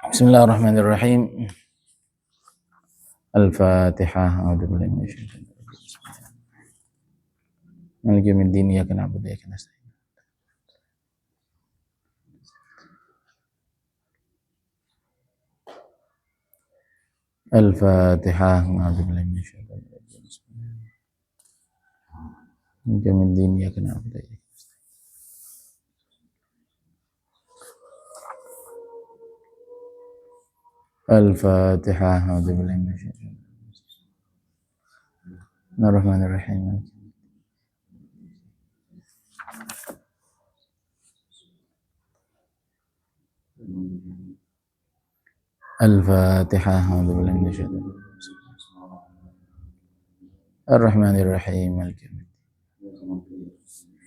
Bismillahirrahmanirrahim. Al-Fatihah. A'udzu billahi minasyaitonir rajim. Maliki yaumiddin, iyyaka na'budu wa iyyaka nasta'in. Al-Fatihah. A'udzu billahi minasyaitonir rajim. Maliki yaumiddin, iyyaka na'budu wa iyyaka nasta'in. Al-Fatihah. A'udzu billahi minasyaitonir rajim. Bismillahirrahmanirrahim. Al-Fatihah. A'udzu billahi minasyaitonir rajim. Ar-Rahmanir-Rahim. Maliki yaumiddin.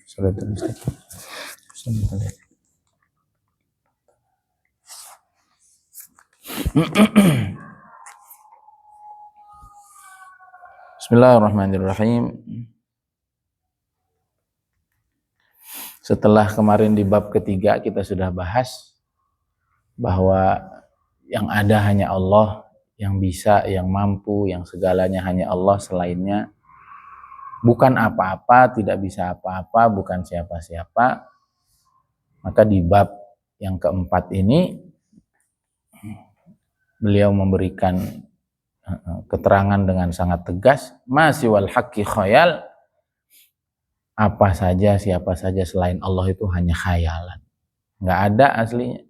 Shiratal mustaqim. Bismillahirrahmanirrahim. Setelah kemarin di bab ketiga kita sudah bahas bahwa yang ada hanya Allah, yang bisa, yang mampu, yang segalanya hanya Allah, selainnya bukan apa-apa, tidak bisa apa-apa, bukan siapa-siapa. Maka di bab yang keempat ini beliau memberikan keterangan dengan sangat tegas, masih wal haqqi khayal, apa saja, siapa saja selain Allah itu hanya khayalan, nggak ada aslinya.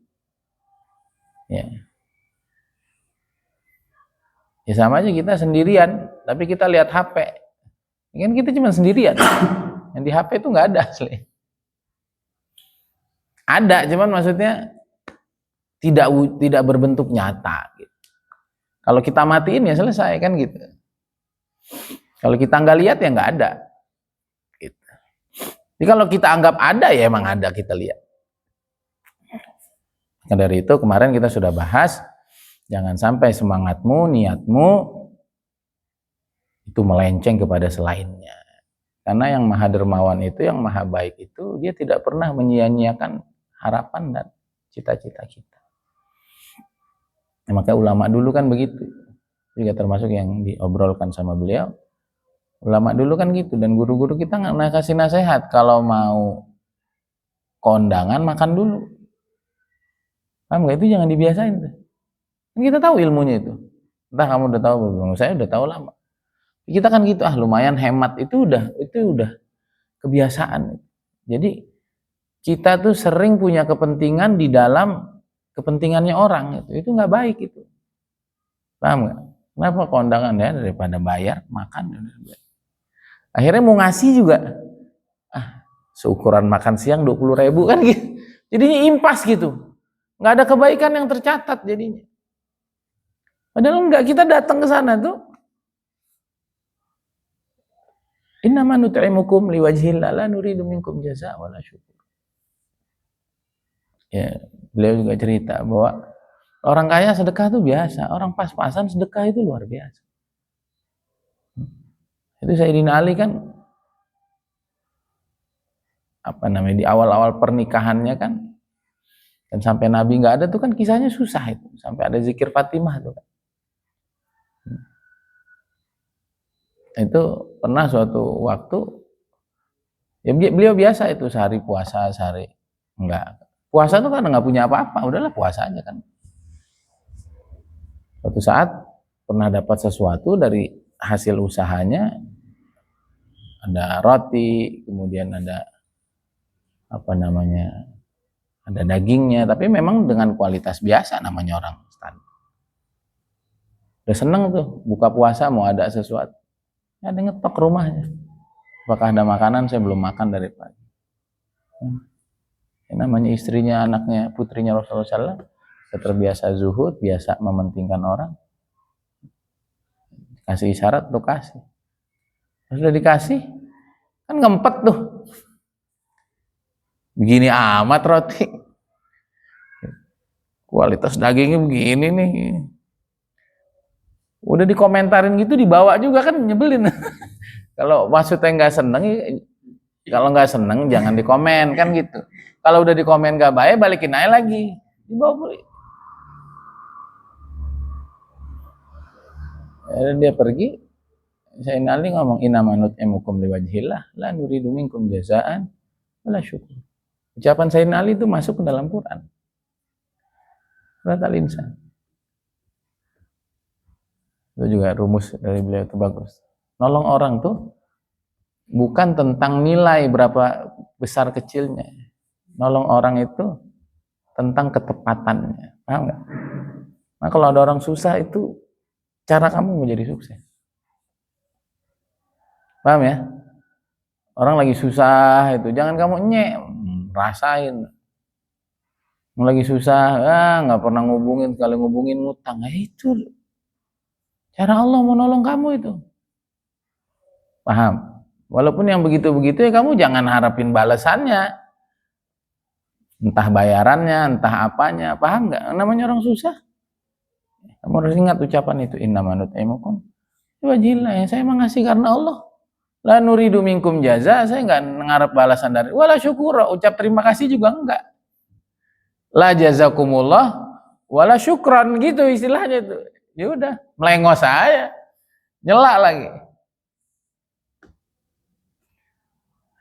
Ya sama aja kita sendirian, tapi kita lihat HP, kan kita cuma sendirian, yang di HP itu nggak ada asli. Ada, cuman maksudnya tidak berbentuk nyata. Gitu. Kalau kita matiin ya selesai kan gitu. Kalau kita nggak lihat ya nggak ada. Gitu. Jadi kalau kita anggap ada ya emang ada, kita lihat. Nah, dari itu kemarin kita sudah bahas, jangan sampai semangatmu, niatmu itu melenceng kepada selainnya. Karena yang maha dermawan itu, yang maha baik itu, dia tidak pernah menyia-nyiakan harapan dan cita-cita kita. Nah, maka ulama dulu kan begitu. Juga termasuk yang diobrolkan sama beliau. Ulama dulu kan gitu, dan guru-guru kita nggak kasih nasihat, kalau mau kondangan makan dulu. Paham nggak? Itu jangan dibiasain tuh. Kita tahu ilmunya itu. Entah kamu udah tahu belum? Saya udah tahu lama. Kita kan gitu, lumayan hemat, itu udah kebiasaan. Jadi kita tuh sering punya kepentingan di dalam kepentingannya orang, itu nggak baik itu. Paham nggak? Kenapa kondangan ya, daripada bayar makan. Akhirnya mau ngasih juga, seukuran makan siang 20.000 kan gitu. Jadinya impas gitu. Nggak ada kebaikan yang tercatat jadinya. Padahal enggak, kita datang ke sana tuh innama nut'imukum liwajhillah la nuridu minkum jazaa wala syukur. Ya, beliau juga cerita bahwa orang kaya sedekah itu biasa, orang pas-pasan sedekah itu luar biasa. Itu Sayyidina Ali kan di awal-awal pernikahannya kan, dan sampai Nabi nggak ada tuh kan kisahnya susah itu, sampai ada zikir Fatimah tuh kan. Itu pernah suatu waktu ya beliau biasa itu sehari puasa, sehari enggak. Puasa tuh kan nggak punya apa-apa, udahlah puasa aja kan. Suatu saat pernah dapat sesuatu dari hasil usahanya, ada roti, kemudian ada ada dagingnya, tapi memang dengan kualitas biasa, namanya orang standar. Udah seneng tuh buka puasa mau ada sesuatu. Ada ngetok rumahnya. Apakah ada makanan? Saya belum makan dari pagi. Namanya istrinya, anaknya, putrinya Rasulullah SAW, terbiasa zuhud, biasa mementingkan orang. Kasih isyarat tuh kasih. Sudah dikasih, kan ngempet tuh. Begini amat roti. Kualitas dagingnya begini nih. Udah dikomentarin gitu, dibawa juga kan nyebelin. Kalau maksudnya nggak seneng, kalau nggak seneng jangan dikomen kan gitu. Kalau udah dikomen nggak baik, balikin aja lagi, dibawa beli. Dia pergi, Sayyidina Ali ngomong innama nut'imukum liwajhillah la nuridu minkum jazaan wala syukur. Ucapan Sayyidina Ali itu masuk ke dalam Quran. Surat Al-Insan. Itu juga rumus dari beliau itu bagus. Nolong orang tuh bukan tentang nilai berapa besar kecilnya. Nolong orang itu tentang ketepatannya. Paham nggak? Nah kalau ada orang susah itu cara kamu menjadi sukses. Paham ya? Orang lagi susah itu jangan kamu rasain. Lagi susah, nggak pernah ngubungin, sekali ngubungin ngutang. Itu cara Allah mau nolong kamu itu. Paham? Walaupun yang begitu-begitu ya kamu jangan harapin balasannya. Entah bayarannya, entah apanya. Paham nggak? Namanya orang susah. Kamu harus ingat ucapan itu. Innama nut'imukum liwajhillah. Saya mengasih karena Allah. La nuridu minkum jaza. Saya nggak ngarep balasan dari. Wala syukur. Ucap terima kasih juga enggak. La jazakumullah wala syukran gitu istilahnya itu. Ya udah, melengos aja. Nyelak lagi.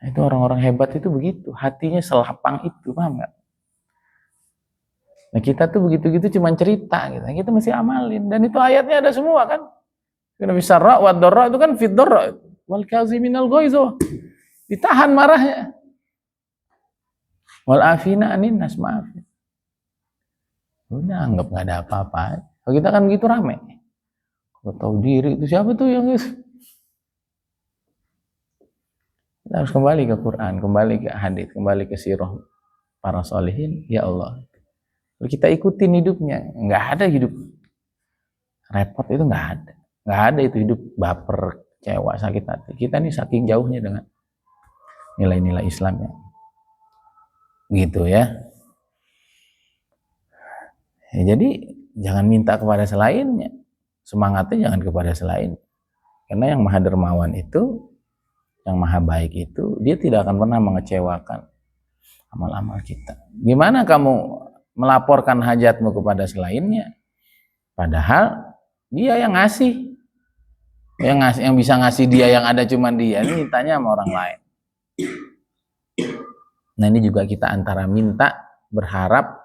Itu orang-orang hebat itu begitu, hatinya selapang itu, paham nggak? Nah kita tuh begitu-gitu cuma cerita gitu. Kita mesti amalin dan itu ayatnya ada semua kan. Kita bisa ra wa dharra itu kan fid dharra wal kaziminal ghaiz. Ditahan marahnya. Wal afina anin nas, maafin. Udah anggap nggak ada apa-apa. Kalau kita kan begitu rame. Kalau tahu diri itu siapa tuh yang itu? Kita harus kembali ke Quran, kembali ke hadis, kembali ke sirah para sholihin. Ya Allah. Kalau kita ikutin hidupnya, nggak ada hidup repot itu nggak ada itu hidup baper, kecewa, sakit hati. Kita nih saking jauhnya dengan nilai-nilai Islamnya. Gitu ya. Jadi jangan minta kepada selainnya, semangatnya jangan kepada selain. Karena yang maha dermawan itu, yang maha baik itu, dia tidak akan pernah mengecewakan amal-amal kita. Gimana kamu melaporkan hajatmu kepada selainnya? Padahal dia yang ngasih, yang bisa ngasih dia yang ada cuma dia. Ini mintanya sama orang lain. Nah ini juga kita antara minta, berharap,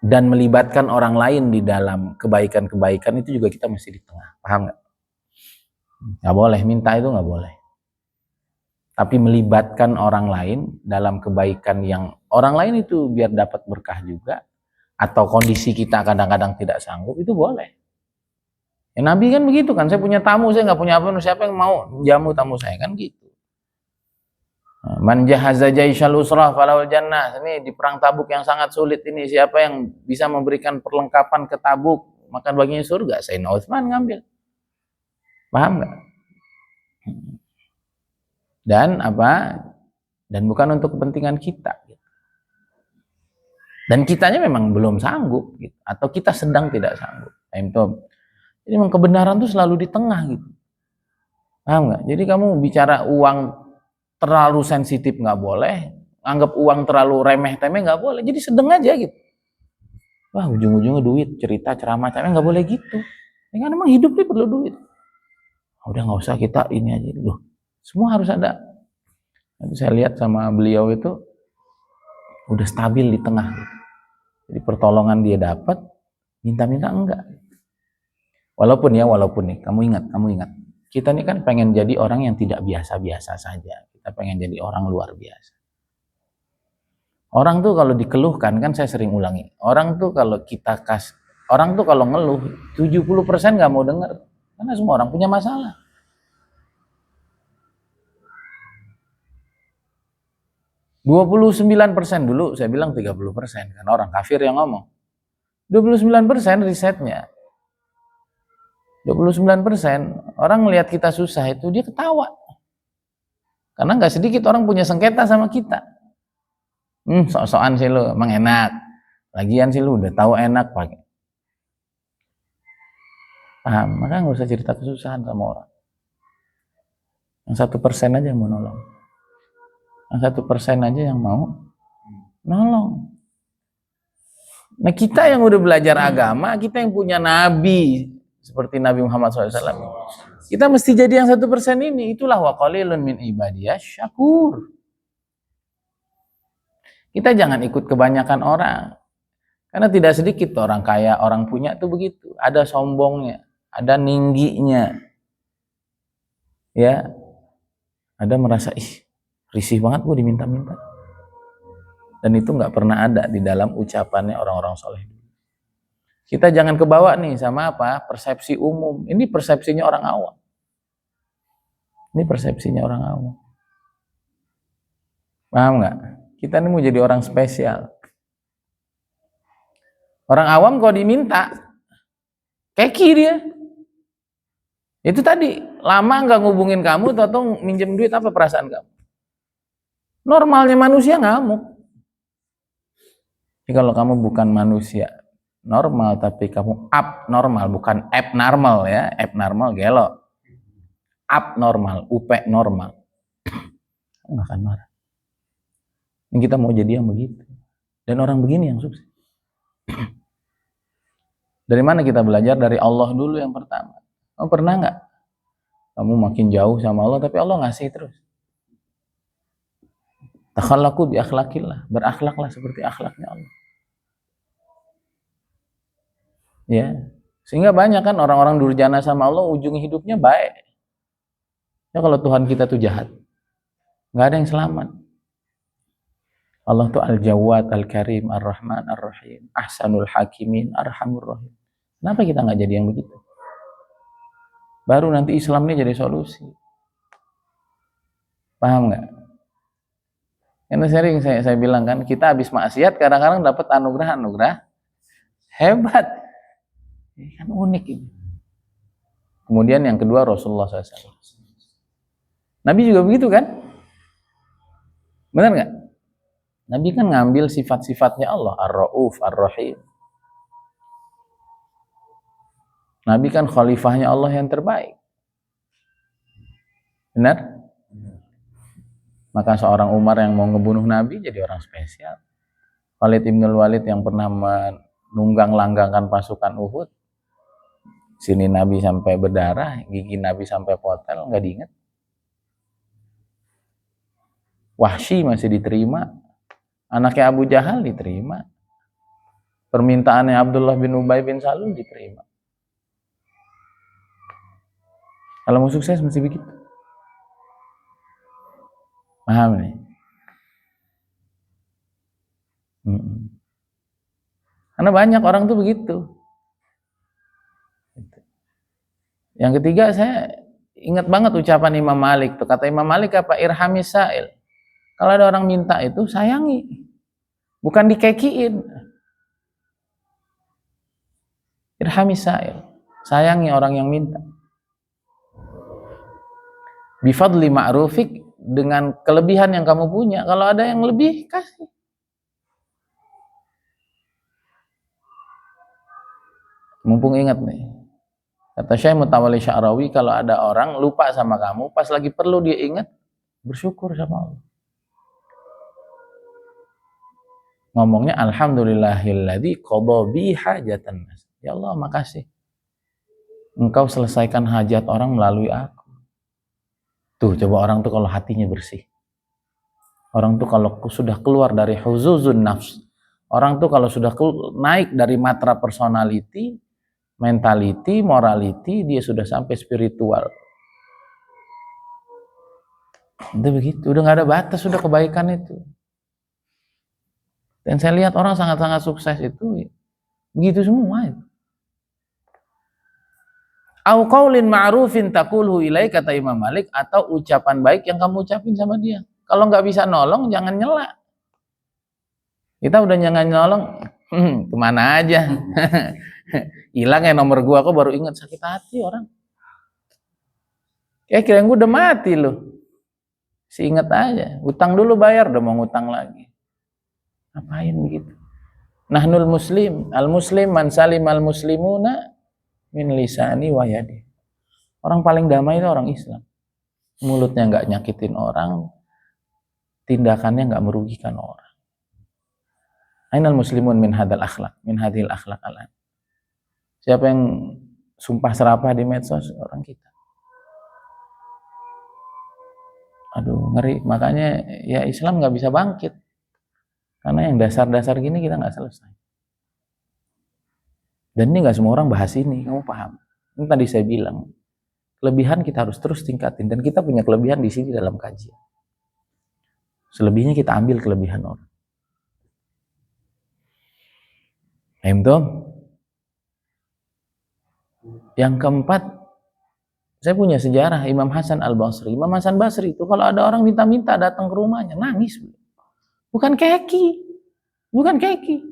dan melibatkan orang lain di dalam kebaikan-kebaikan itu juga kita mesti di tengah, paham nggak? Nggak boleh minta itu nggak boleh, tapi melibatkan orang lain dalam kebaikan yang orang lain itu biar dapat berkah juga, atau kondisi kita kadang-kadang tidak sanggup itu boleh. Ya, Nabi kan begitu kan, saya punya tamu, saya nggak punya apa, siapa yang mau jamu tamu saya kan gitu. Man jahaza jaishal usrah falahul jannah. Ini di perang Tabuk yang sangat sulit ini, siapa yang bisa memberikan perlengkapan ke Tabuk, maka baginya surga. Sayyidina Utsman ngambil. Paham nggak? Dan apa? Dan bukan untuk kepentingan kita. Dan kitanya memang belum sanggup, gitu. Atau kita sedang tidak sanggup. Jadi memang kebenaran itu selalu di tengah gitu. Paham nggak? Jadi kamu bicara uang terlalu sensitif nggak boleh, anggap uang terlalu remeh-temeh nggak boleh, jadi sedang aja gitu. Wah ujung-ujungnya duit, cerita, ceramah, nggak boleh gitu. Ya kan emang hidup nih perlu duit. Udah nggak usah kita ini aja loh. Semua harus ada. Nanti saya lihat sama beliau itu udah stabil di tengah. Gitu. Jadi pertolongan dia dapat, minta-minta enggak. Walaupun nih, kamu ingat. Kita nih kan pengen jadi orang yang tidak biasa-biasa saja. Kita pengen jadi orang luar biasa. Orang tuh kalau dikeluhkan, kan saya sering ulangi. Orang tuh kalau ngeluh, 70% nggak mau dengar. Karena semua orang punya masalah. %29% dulu, saya bilang 30%. Karena orang kafir yang ngomong. 29% risetnya. 29% orang melihat kita susah itu dia ketawa. Karena nggak sedikit orang punya sengketa sama kita. Sok-sokan sih lu, emang enak. Lagian sih lu udah tahu enak pakai. Paham? Maka nggak usah cerita kesusahan sama orang. Yang 1% aja yang mau nolong. Yang 1% aja yang mau nolong. Nah kita yang udah belajar agama, kita yang punya nabi seperti Nabi Muhammad SAW. Kita mesti jadi yang 1% ini. Itulah wa qalilun min ibadiyas syakur. Kita jangan ikut kebanyakan orang. Karena tidak sedikit orang kaya, orang punya tuh begitu. Ada sombongnya, ada ningginya. Ya. Ada merasa, risih banget gue diminta-minta. Dan itu nggak pernah ada di dalam ucapannya orang-orang soleh. Kita jangan kebawa nih sama apa? Persepsi umum. Ini persepsinya orang awam. Ini persepsinya orang awam. Paham nggak? Kita ini mau jadi orang spesial. Orang awam kalau diminta, keki dia. Itu tadi, lama nggak ngubungin kamu, atau minjem duit, apa perasaan kamu? Normalnya manusia ngamuk. Jadi kalau kamu bukan manusia normal, tapi kamu abnormal, bukan abnormal ya, abnormal gelo, abnormal, upek normal, nggak akan marah. Ini kita mau jadi yang begitu, dan orang begini yang sukses. Dari mana kita belajar? Dari Allah dulu yang pertama. Kamu pernah nggak kamu makin jauh sama Allah, tapi Allah ngasih terus? Takhallaqu bi akhlaqillah, berakhlaklah seperti akhlaknya Allah. Ya, sehingga banyak kan orang-orang durjana sama Allah, ujung hidupnya baik. Ya kalau Tuhan kita tuh jahat, nggak ada yang selamat. Allah tuh Al-Jawad, Al-Karim, Ar-Rahman, Ar-Rahim, Ahsanul Hakimin, Arhamur Rahim. Kenapa kita nggak jadi yang begitu? Baru nanti Islam ini jadi solusi. Paham nggak? Karena sering saya bilang kan, kita habis maksiat kadang-kadang dapat anugerah hebat. Ini kan unik ini. Kemudian yang kedua Rasulullah SAW. Nabi juga begitu kan? Benar nggak? Nabi kan ngambil sifat-sifatnya Allah, Ar-Ra'uf, Ar-Rahim. Nabi kan khalifahnya Allah yang terbaik. Benar? Maka seorang Umar yang mau ngebunuh Nabi jadi orang spesial. Khalid Ibnul Walid yang pernah menunggang-langgangkan pasukan Uhud. Sini Nabi sampai berdarah, gigi Nabi sampai potel, nggak diingat. Wahsy masih diterima. Anaknya Abu Jahal diterima. Permintaannya Abdullah bin Ubay bin Salul diterima. Kalau mau sukses mesti begitu. Paham nih? Karena banyak orang tuh begitu. Yang ketiga, saya ingat banget ucapan Imam Malik tuh. Kata Imam Malik apa? Irhamis sa'il. Kalau ada orang minta itu, sayangi. Bukan dikekiin. Irhamis sa'il. Sayangi orang yang minta. Bifadli ma'rufik, dengan kelebihan yang kamu punya. Kalau ada yang lebih, kasih. Mumpung ingat nih. Kata Syekh Mutawalli Sya'rawi, kalau ada orang lupa sama kamu, pas lagi perlu dia ingat, bersyukur sama Allah. Ngomongnya, Alhamdulillahilladzi qadha bi hajatan nas. Ya Allah, makasih. Engkau selesaikan hajat orang melalui aku. Tuh, coba orang tuh kalau hatinya bersih. Orang tuh kalau sudah keluar dari huzuzun nafs. Orang tuh kalau sudah naik dari matra personality, mentality, morality, dia sudah sampai spiritual. Itu begitu, udah gak ada batas, sudah kebaikan itu. Dan saya lihat orang sangat-sangat sukses itu, begitu semua itu. Au qaulin ma'rufin taqulhu ilai, kata Imam Malik, atau ucapan baik yang kamu ucapin sama dia. Kalau nggak bisa nolong, jangan nyela. Kita udah jangan nolong, kemana aja. Hilang ya nomor gua, aku baru ingat, sakit hati orang. Kira gua udah mati loh. Si ingat aja, utang dulu bayar, udah mau ngutang lagi. Ngapain begitu? Nahnul muslim, al-muslim man salim al-muslimuna min lisani wa yadi. Orang paling damai itu orang Islam. Mulutnya nggak nyakitin orang, tindakannya nggak merugikan orang. Ainal muslimun min hadal akhlak, min hadil akhlak alan. Siapa yang sumpah serapah di medsos orang kita. Aduh, ngeri. Makanya ya Islam nggak bisa bangkit. Karena yang dasar-dasar gini kita nggak selesai. Dan ini nggak semua orang bahas ini, kamu paham? Ini tadi saya bilang, kelebihan kita harus terus tingkatin. Dan kita punya kelebihan di sini dalam kajian. Selebihnya kita ambil kelebihan orang. Yang keempat, saya punya sejarah Imam Hasan Al-Basri. Imam Hasan Basri itu kalau ada orang minta-minta datang ke rumahnya, nangis. Bukan keki, bukan keki,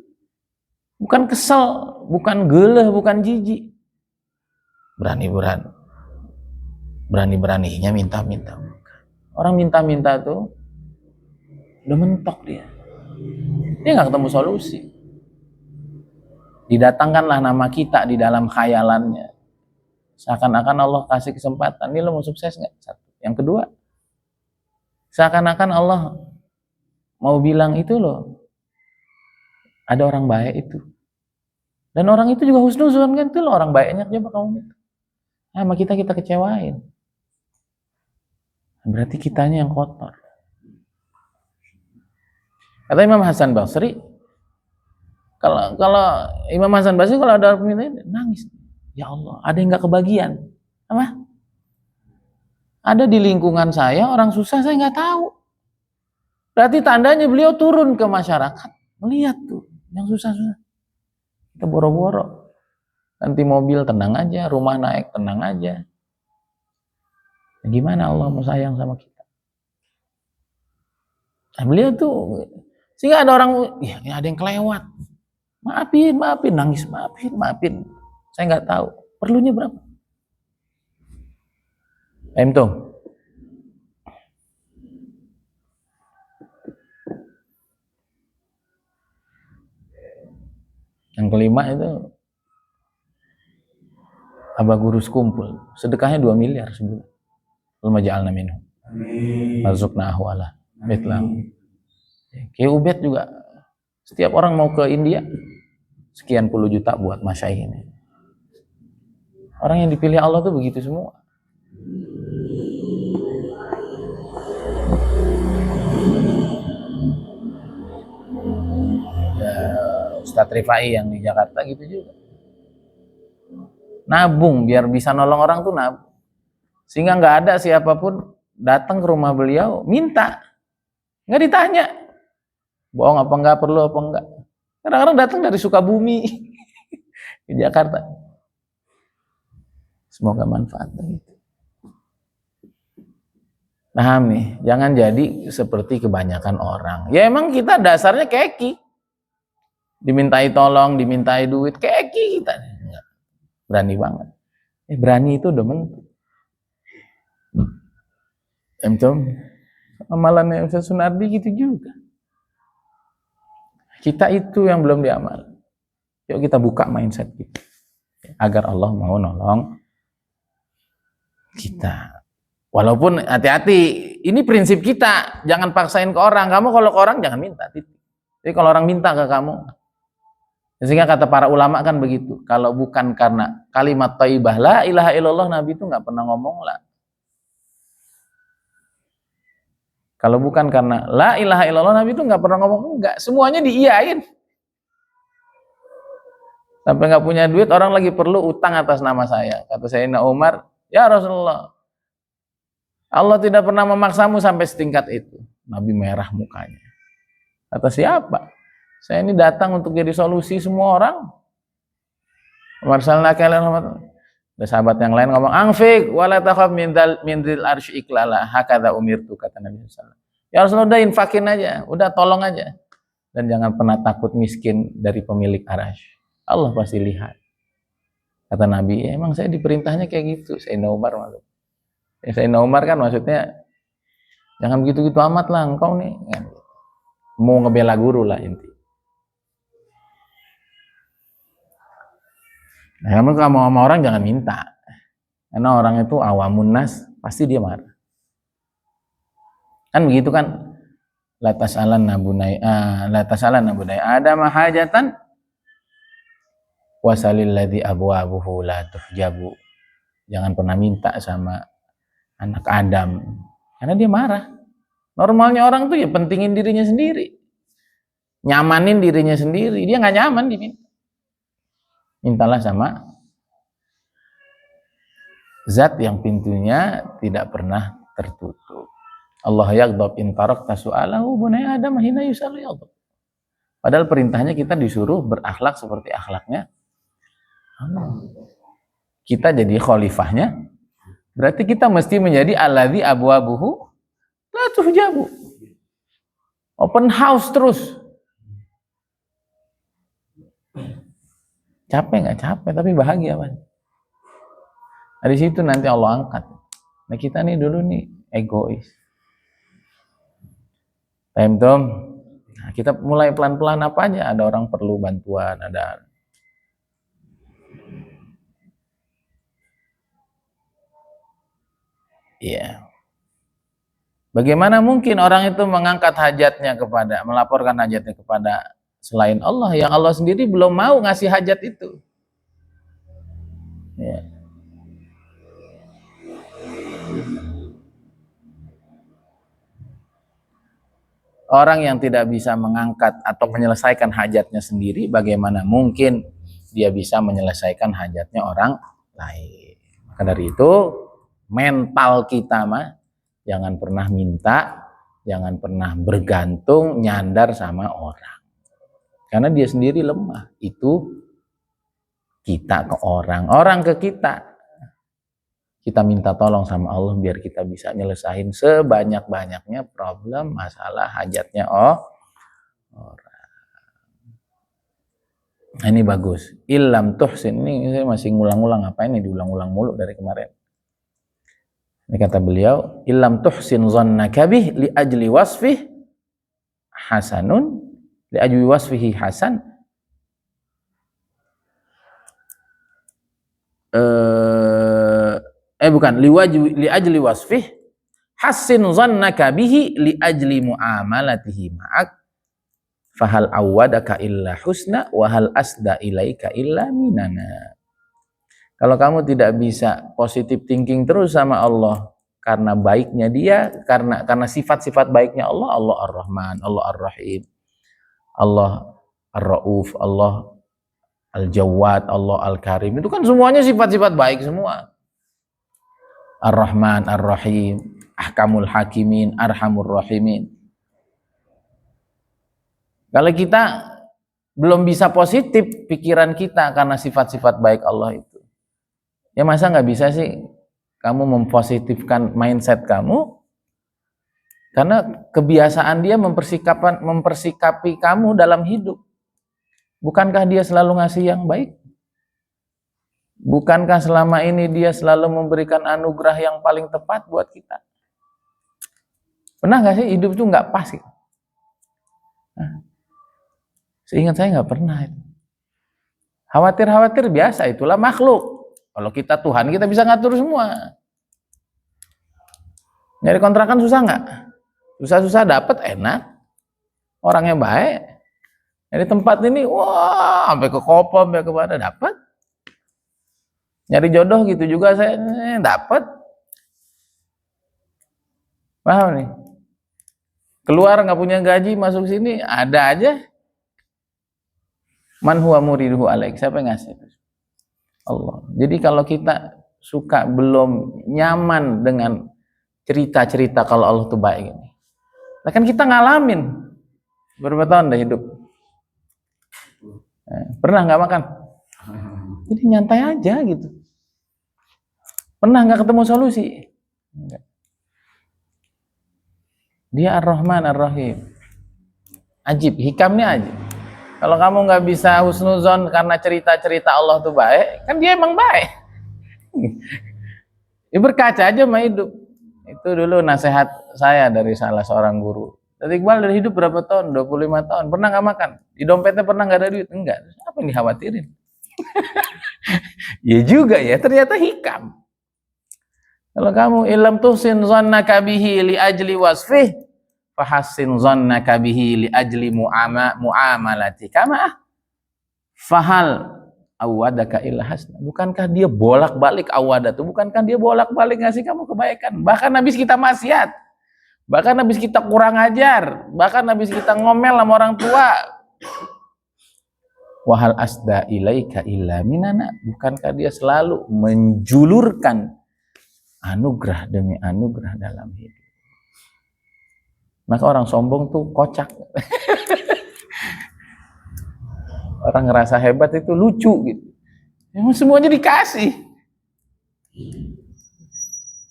bukan kesel, bukan geleh, bukan jijik. Berani-beraninya minta-minta. Orang minta-minta tuh udah mentok dia. Dia nggak ketemu solusi. Didatangkanlah nama kita di dalam khayalannya. Seakan-akan Allah kasih kesempatan. Ini lo mau sukses nggak? Satu. Yang kedua, seakan-akan Allah mau bilang itu loh, ada orang baik itu. Dan orang itu juga husnuzon kan, itu loh orang baiknya, coba kamu minta. Nah, sama kita kecewain. Berarti kitanya yang kotor. Kata Imam Hasan Basri, kalau Imam Hasan Basri kalau ada permintaan nangis. Ya Allah, ada yang nggak kebagian. Apa? Ada di lingkungan saya orang susah, saya nggak tahu. Berarti tandanya beliau turun ke masyarakat, melihat tuh yang susah-susah. Kita boro-boro. Nanti mobil tenang aja, rumah naik tenang aja. Gimana Allah mau sayang sama kita? Nah, beliau tuh, sehingga ada orang, ya ada yang kelewat. Maafin, nangis, maafin. Saya nggak tahu. Perlunya berapa? Tuh. Yang kelima itu Abah Guru kumpul. Sedekahnya 2 miliar sebulan. Allahumma ja'alna minhum. Warzuqna ahwala. Mitlam. Kayak Ubed juga. Setiap orang mau ke India, sekian puluh juta buat masyaikh ini. Orang yang dipilih Allah tuh begitu semua. Ya, Ustadz Rifai yang di Jakarta gitu juga. Nabung biar bisa nolong orang tuh nabung. Sehingga nggak ada siapapun datang ke rumah beliau minta, nggak ditanya, bohong apa enggak, perlu apa enggak. Kadang-kadang datang dari Sukabumi ke Jakarta. Semoga manfaat begitu. Paham nih, jangan jadi seperti kebanyakan orang. Ya emang kita dasarnya keki. Dimintai tolong, dimintai duit, keki kita. Enggak. Berani banget. Berani itu udah mentok. Amalannya Ustaz Sunardi gitu juga. Kita itu yang belum diamal. Yuk kita buka mindset kita. Agar Allah mau nolong kita. Walaupun hati-hati, ini prinsip kita. Jangan paksain ke orang. Kamu kalau ke orang jangan minta. Jadi kalau orang minta ke kamu. Sehingga kata para ulama kan begitu. Kalau bukan karena kalimat thayyibah la ilaha illallah, Nabi itu nggak pernah ngomong la. Kalau bukan karena la ilaha illallah, Nabi itu nggak pernah ngomong enggak. Semuanya diiyain. Sampai nggak punya duit, orang lagi perlu utang atas nama saya. Kata Sayyidina Umar, ya Rasulullah, Allah tidak pernah memaksamu sampai setingkat itu. Nabi merah mukanya. Kata siapa? Saya ini datang untuk jadi solusi semua orang. Warsalna kalian ada sahabat yang lain ngomong, angfik wala takhaf min dzil arsy iklala, hakadha umirtu, kata Nabi sallallahu alaihi wasallam. Ya Rasulullah, udah infakin aja, udah tolong aja. Dan jangan pernah takut miskin dari pemilik arasy. Allah pasti lihat. Kata Nabi, ya, emang saya diperintahnya kayak gitu. Sayyidina Umar maksud. Sayyidina Umar kan maksudnya jangan begitu-gitu amat lah engkau nih. Mau ngebela guru lah inti. Nah, kamu kalau sama orang jangan minta. Karena orang itu awamun nas, pasti dia marah. Kan begitu kan? La tas'alanna bunai Adam hajatan Wasalil ladzi abwabuhu la tuhjabu. Jangan pernah minta sama anak Adam, karena dia marah. Normalnya orang tuh ya pentingin dirinya sendiri, nyamanin dirinya sendiri. Dia nggak nyaman diminta. Mintalah sama zat yang pintunya tidak pernah tertutup. Allah yaghdab in tarakta su'alahu bunai Adam hina yusalli yaghdab. Padahal perintahnya kita disuruh berakhlak seperti akhlaknya Allah. Kita jadi khalifahnya, berarti kita mesti menjadi alladzi abwabuhu la tuhjabu. Open house terus. Capek nggak capek, tapi bahagia kan. Dari situ nanti Allah angkat. Nah kita nih dulu nih egois. Paham Tom? Nah, kita mulai pelan-pelan apa aja. Ada orang perlu bantuan, ada. Iya. Bagaimana mungkin orang itu mengangkat hajatnya kepada, melaporkan hajatnya kepada selain Allah, yang Allah sendiri belum mau ngasih hajat itu. Ya. Orang yang tidak bisa mengangkat atau menyelesaikan hajatnya sendiri, bagaimana mungkin dia bisa menyelesaikan hajatnya orang lain? Maka dari itu, mental kita mah jangan pernah minta, jangan pernah bergantung, nyandar sama orang. Karena dia sendiri lemah. Itu kita ke orang, orang ke kita. Kita minta tolong sama Allah biar kita bisa nyelesain sebanyak-banyaknya problem, masalah, hajatnya orang. Nah, ini bagus. Illam tuhsin, ini saya masih ngulang-ulang, apa ini diulang-ulang mulu dari kemarin. Ini kata beliau, illam tuhsin zannaka bih li ajli wasfih hasanun, li ajli wasfihi hasan. Bukan li ajli wasfih hassin zannaka bihi li ajli muamalatihi ma'ak fahal awadaka illa husna wa hal asda ilaika illa minana. Kalau kamu tidak bisa positive thinking terus sama Allah karena baiknya dia, karena sifat-sifat baiknya Allah, Allah Ar-Rahman, Allah Ar-Rahim, Allah Ar-Rauf, Allah Al-Jawad, Allah Al-Karim, itu kan semuanya sifat-sifat baik semua. Ar-Rahman, Ar-Rahim, Ahkamul Hakimin, Arhamur Rahimin. Kalau kita belum bisa positif pikiran kita karena sifat-sifat baik Allah itu, ya masa nggak bisa sih kamu mempositifkan mindset kamu? Karena kebiasaan dia mempersikapi kamu dalam hidup. Bukankah dia selalu ngasih yang baik? Bukankah selama ini dia selalu memberikan anugerah yang paling tepat buat kita? Pernah nggak sih hidup itu nggak pas gitu? Nah, seingat saya nggak pernah itu. Khawatir biasa, itulah makhluk. Kalau kita Tuhan, kita bisa ngatur semua. Nyari kontrakan susah nggak? Susah-susah dapat, enak. Orangnya baik. Nyari tempat ini, wah, sampai ke Kopo, sampai ke mana dapat. Nyari jodoh gitu juga saya dapat. Paham nih? Keluar nggak punya gaji, masuk sini ada aja. Man huwa muriduhu alaik, siapa yang ngasih? Allah. Jadi kalau kita suka belum nyaman dengan cerita-cerita kalau Allah tuh baik ini, nah kan kita ngalamin berapa tahun dah hidup. Pernah nggak makan? Jadi nyantai aja gitu. Pernah nggak ketemu solusi? Enggak. Dia Ar-Rahman Ar-Rahim. Ajib, hikamnya ajib. Kalau kamu nggak bisa husnuzon karena cerita-cerita Allah tuh baik, kan dia emang baik. Ya berkaca aja sama hidup. Itu dulu nasihat saya dari salah seorang guru. Dari Iqbal dari hidup berapa tahun? 25 tahun. Pernah nggak makan? Di dompetnya pernah nggak ada duit? Enggak. Apa yang dikhawatirin? Ya juga ya, ternyata hikam. Kalau kamu ilam tuhsin zannaka bihi li ajli wasfih fahassin zannaka bihi li ajli muamalati kama fahal awadaka illa hasna. Bukankah dia bolak-balik awada tuh? Bukankah dia bolak-balik ngasih kamu kebaikan? Bahkan habis kita maksiat, bahkan habis kita kurang ajar, bahkan habis kita ngomel sama orang tua. Wahal asda ilaika illa minana. Bukankah dia selalu menjulurkan anugerah demi anugerah dalam hidup. Maka orang sombong tuh kocak. Orang ngerasa hebat itu lucu gitu. Emang semuanya dikasih.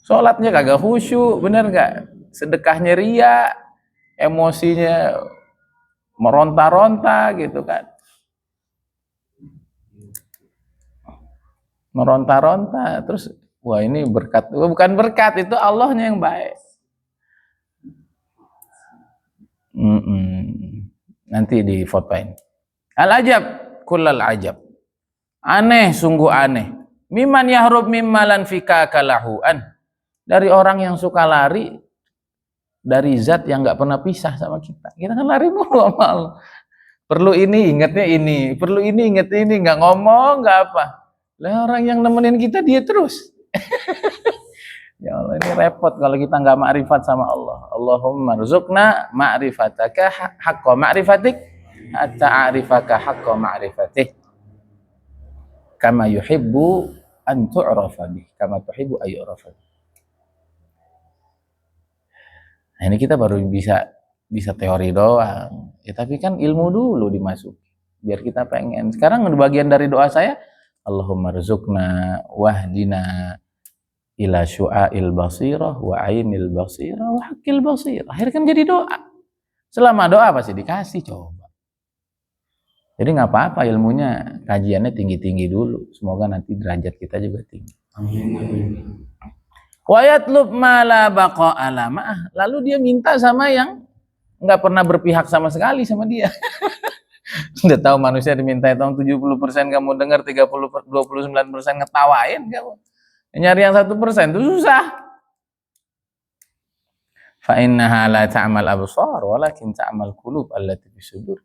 Sholatnya kagak khusyuk, bener gak? Sedekahnya ria, emosinya meronta-ronta gitu kan. Meronta-ronta, terus wah ini berkat. Bukan berkat, itu Allahnya yang baik. Nanti difotoin. Al-ajab, kullal ajab. Aneh, sungguh aneh. Mimman yahrub mimmalan fika kalahuan. Dari orang yang suka lari dari zat yang nggak pernah pisah sama kita. Kita kan lari mulu sama Allah. Perlu ini, ingatnya ini. Perlu ini, ingatnya ini. Nggak ngomong, nggak apa. Lah orang yang nemenin kita dia terus. Ya Allah, ini repot kalau kita nggak ma'rifat sama Allah. Allahumma rzuqna ma'rifataka haqqa ma'rifatik hatta a'rifaka haqqa ma'rifatih. Kama yuhibbu an tu'rafa bih, kama tuhibbu ay yu'rafa bih. Nah, ini kita baru bisa teori doang. Ya, tapi kan ilmu dulu dimasuki. Biar kita pengen. Sekarang bagian dari doa saya, Allahumma rzuqna wahdina ila syu'ail basirah wa ainil basirah wa haqqil basirah. Akhirnya kan jadi doa. Selama doa pasti dikasih, coba. Jadi nggak apa-apa ilmunya, kajiannya tinggi-tinggi dulu. Semoga nanti derajat kita juga tinggi. Amin. Wa yatlub ma la baqa'a lama'ah. Lalu dia minta sama yang nggak pernah berpihak sama sekali sama dia. Udah tahu manusia diminta tolong 70% kamu dengar, 29% ngetawain kamu. Nyari yang 1% itu susah. Fa innaha la ta'mal absar walakin ta'mal qulub allati fi sudur.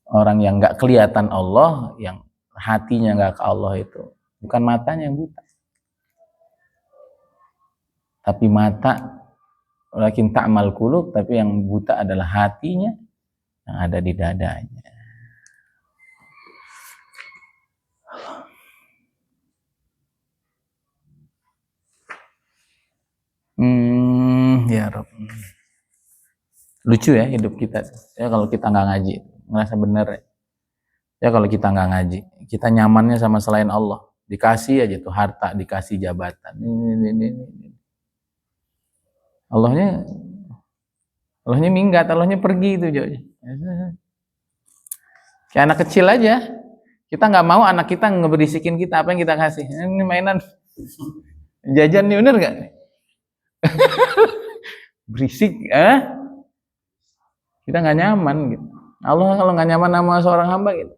Orang yang enggak kelihatan Allah, yang hatinya enggak ke Allah itu, bukan matanya yang buta. Tapi mata walakin ta'mal qulub, tapi yang buta adalah hatinya yang ada di dadanya. Ya Rabb. Lucu ya hidup kita. Ya kalau kita nggak ngaji, ngerasa bener ya. Ya kalau kita nggak ngaji, kita nyamannya sama selain Allah. Dikasih aja tuh harta, dikasih jabatan. Ini. Allahnya minggat, Allahnya pergi itu jauh. Kayak anak kecil aja. Kita nggak mau anak kita ngeberisikin kita apa yang kita kasih. Ini mainan jajan nih, bener nggak? Berisik, kita nggak nyaman gitu. Allah kalau nggak nyaman sama seorang hamba gitu.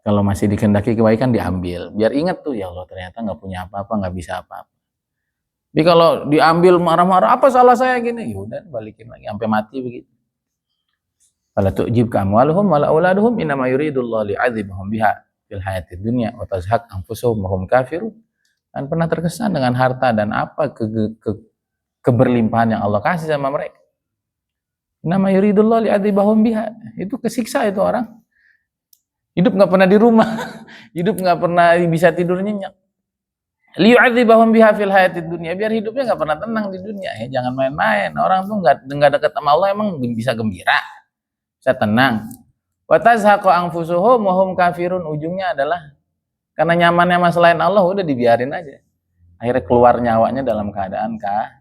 Kalau masih dikehendaki kebaikan diambil, biar ingat tuh ya Allah ternyata nggak punya apa-apa, nggak bisa apa-apa. Tapi kalau diambil marah-marah, apa salah saya gini, yaudah balikin lagi sampai mati begitu. Fala tu'jibka amwaluhum wala auladuhum innama yuridullahu li'adzibahum biha fil hayatid dunya wa tazhaq anfusuhum wa hum kafirun. Kan pernah terkesan dengan harta dan apa keberlimpahan yang Allah kasih sama mereka. Nama yuridullah li'adzibahum biha. Itu kesiksa itu orang. Hidup nggak pernah di rumah. Hidup nggak pernah bisa tidur nyenyak. Li'adzibahum biha fil hayatid dunya. Biar hidupnya nggak pernah tenang di dunia. Ya, jangan main-main. Orang tuh nggak dekat sama Allah emang bisa gembira, bisa tenang. Wa tazhaqu anfusuhum wa hum kafirun. Ujungnya adalah karena nyamannya sama selain Allah, udah dibiarin aja. Akhirnya keluar nyawanya dalam keadaan kafir.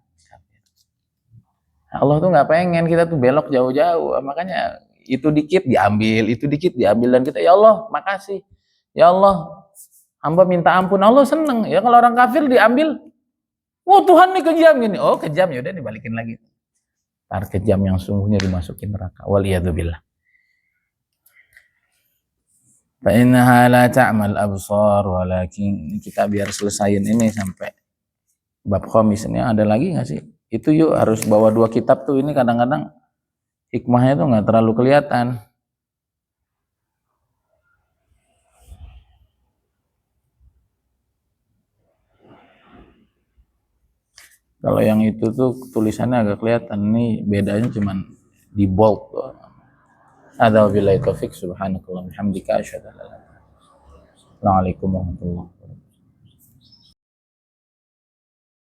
Allah tuh nggak pengen kita tuh belok jauh-jauh. Makanya itu dikit diambil, dan kita ya Allah makasih. Ya Allah, hamba minta ampun. Allah seneng. Ya kalau orang kafir diambil, oh Tuhan nih kejam gini. Oh kejam, ya udah dibalikin lagi. Tar kejam yang sungguhnya dimasukin neraka. Waliyadzubillah. Fa innaha la ta'mal absar walakin, kita biar selesaiin ini sampai bab khamis. Ini ada lagi nggak sih? Itu yuk harus bawa 2 kitab tuh, ini kadang-kadang hikmahnya tuh nggak terlalu kelihatan. Kalau yang itu tuh tulisannya agak kelihatan, nih bedanya cuman di bold doang. Ada wabillahi taufik, subhanakallah, hamdika asyhadu an la ilaha illa anta, assalamualaikum warahmatullahi wabarakatuh.